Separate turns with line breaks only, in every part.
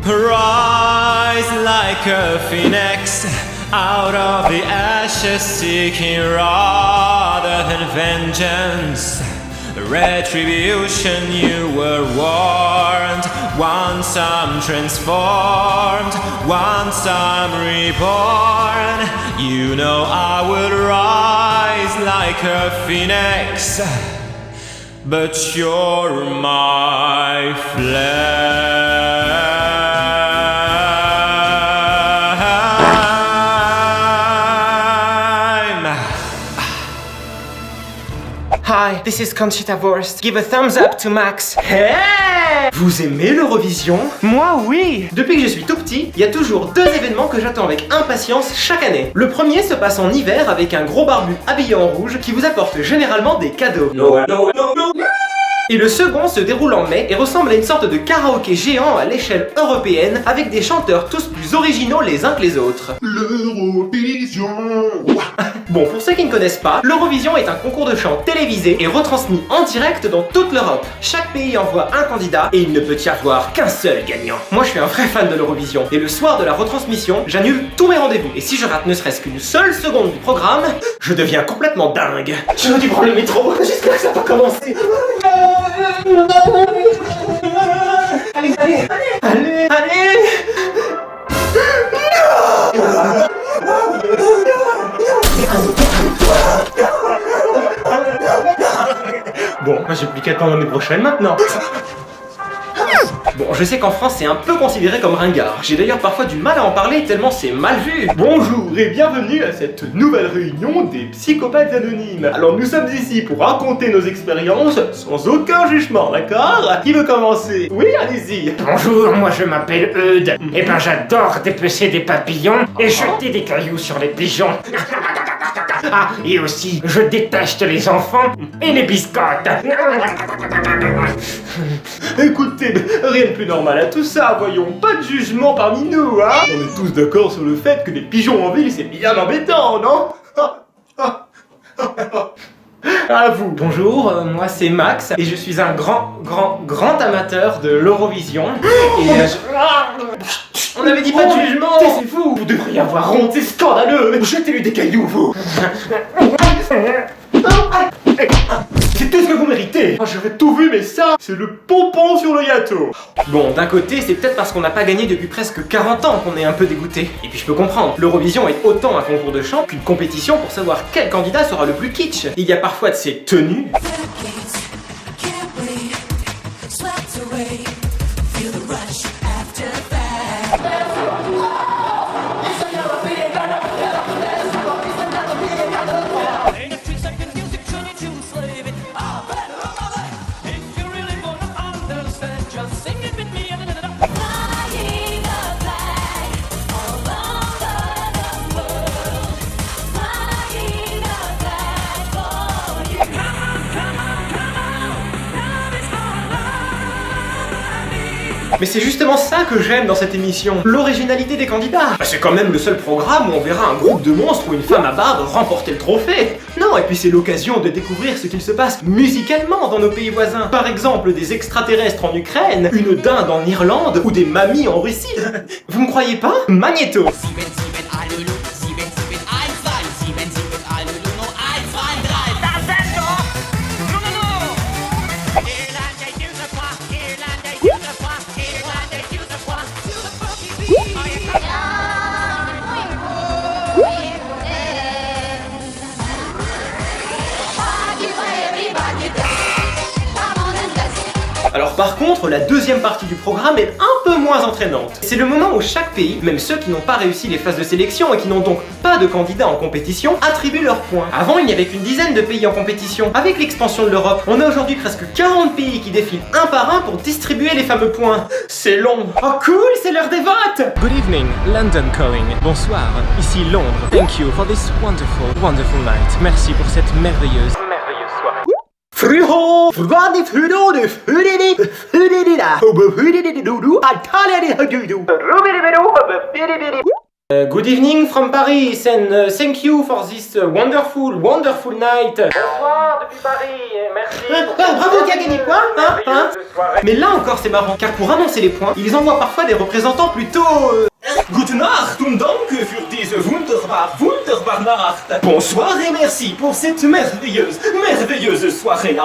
Rise like a phoenix out of the ashes, seeking rather than vengeance. Retribution, you were warned. Once I'm transformed, once I'm reborn. You know I would rise like a phoenix, but you're my flame.
Hi, this is Conchita Wurst. Give a thumbs up to Max. Hey! Vous aimez l'Eurovision? Moi, oui! Depuis que je suis tout petit, il y a toujours deux événements que j'attends avec impatience chaque année. Le premier se passe en hiver avec un gros barbu habillé en rouge qui vous apporte généralement des cadeaux. Et le second se déroule en mai et ressemble à une sorte de karaoké géant à l'échelle européenne avec des chanteurs tous plus originaux les uns que les autres. L'Eurovision. Bon, pour ceux qui ne connaissent pas, l'Eurovision est un concours de chant télévisé et retransmis en direct dans toute l'Europe. Chaque pays envoie un candidat et il ne peut y avoir qu'un seul gagnant. Moi je suis un vrai fan de l'Eurovision et le soir de la retransmission, j'annule tous mes rendez-vous. Et si je rate ne serait-ce qu'une seule seconde du programme, je deviens complètement dingue. J'aurais dû prendre le métro, j'espère que ça va pas commencer. Allez. Bon, j'ai plus qu'à attendre l'année prochaine maintenant. Bon, je sais qu'en France c'est un peu considéré comme ringard. J'ai d'ailleurs parfois du mal à en parler tellement c'est mal vu. Bonjour et bienvenue à cette nouvelle réunion des psychopathes anonymes. Alors nous sommes ici pour raconter nos expériences sans aucun jugement, d'accord? Qui veut commencer? Oui, allez-y.
Bonjour, moi je m'appelle Eudes. Eh ben j'adore dépecer des papillons et jeter des cailloux sur les pigeons. Ah, et aussi, je déteste les enfants et les biscottes.
Écoutez, rien de plus normal à tout ça, voyons, pas de jugement parmi nous, hein? On est tous d'accord sur le fait que les pigeons en ville c'est bien embêtant, non? À vous.
Bonjour, moi c'est Max et je suis un grand amateur de l'Eurovision. Et on avait dit pas de jugement.
C'est fou. Vous devriez avoir honte, c'est scandaleux. Jetez-lui des cailloux, vous. C'est tout ce que vous méritez. J'aurais tout vu, mais ça, c'est le pompon sur le gâteau.
Bon, d'un côté, c'est peut-être parce qu'on n'a pas gagné depuis presque 40 ans qu'on est un peu dégoûté. Et puis je peux comprendre, l'Eurovision est autant un concours de chant qu'une compétition pour savoir quel candidat sera le plus kitsch. Il y a parfois de ces tenues. Mais c'est justement ça que j'aime dans cette émission, l'originalité des candidats. C'est quand même le seul programme où on verra un groupe de monstres ou une femme à barbe remporter le trophée. Non, et puis c'est l'occasion de découvrir ce qu'il se passe musicalement dans nos pays voisins. Par exemple, des extraterrestres en Ukraine, une dinde en Irlande ou des mamies en Russie. Vous me croyez pas? Magnéto. Alors par contre, la deuxième partie du programme est un peu moins entraînante. C'est le moment où chaque pays, même ceux qui n'ont pas réussi les phases de sélection et qui n'ont donc pas de candidats en compétition, attribuent leurs points. Avant, il n'y avait qu'une dizaine de pays en compétition. Avec l'expansion de l'Europe, on a aujourd'hui presque 40 pays qui défilent un par un pour distribuer les fameux points. C'est long. Oh cool, c'est l'heure des votes.
Good evening, London calling. Bonsoir, ici Londres. Thank you for this wonderful night. Merci pour cette merveilleuse soirée.
Friho! Good evening from Paris and thank you for this wonderful night. Bonsoir depuis Paris, merci. Bravo, qui a gagné quoi, hein? Mais là encore c'est marrant, car pour annoncer les points, ils envoient parfois des représentants plutôt...
Guten Nacht und danke für diese wunderbar Nacht. Bonsoir et merci pour cette merveilleuse soirée.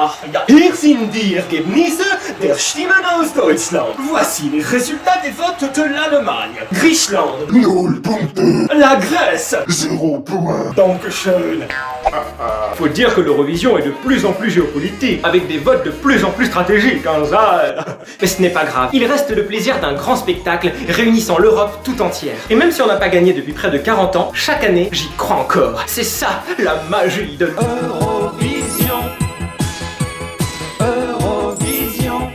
Hier sind die Ergebnisse der Stimmen aus Deutschland. Voici les résultats des votes de l'Allemagne. Griechenland
0 Punkte.
La Grèce
0 Point.
Dankeschön. Faut dire que l'Eurovision est de plus en plus géopolitique, avec des votes de plus en plus stratégiques, hein, ça...
Mais ce n'est pas grave, il reste le plaisir d'un grand spectacle réunissant l'Europe tout entière. Et même si on n'a pas gagné depuis près de 40 ans, chaque année, j'y crois encore. C'est ça, la magie de l'Eurovision. Eurovision.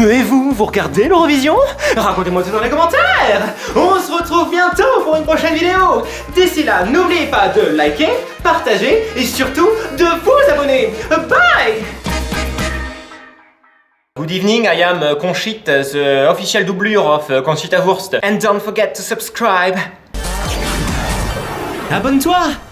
Et vous regardez l'Eurovision? Racontez-moi tout dans les commentaires. On se retrouve bientôt pour une prochaine vidéo. D'ici là, n'oubliez pas de liker, partager et surtout de vous abonner. Bye. Good evening, I am Conchita, the official doublure of Conchita Wurst. And don't forget to subscribe. Abonne-toi.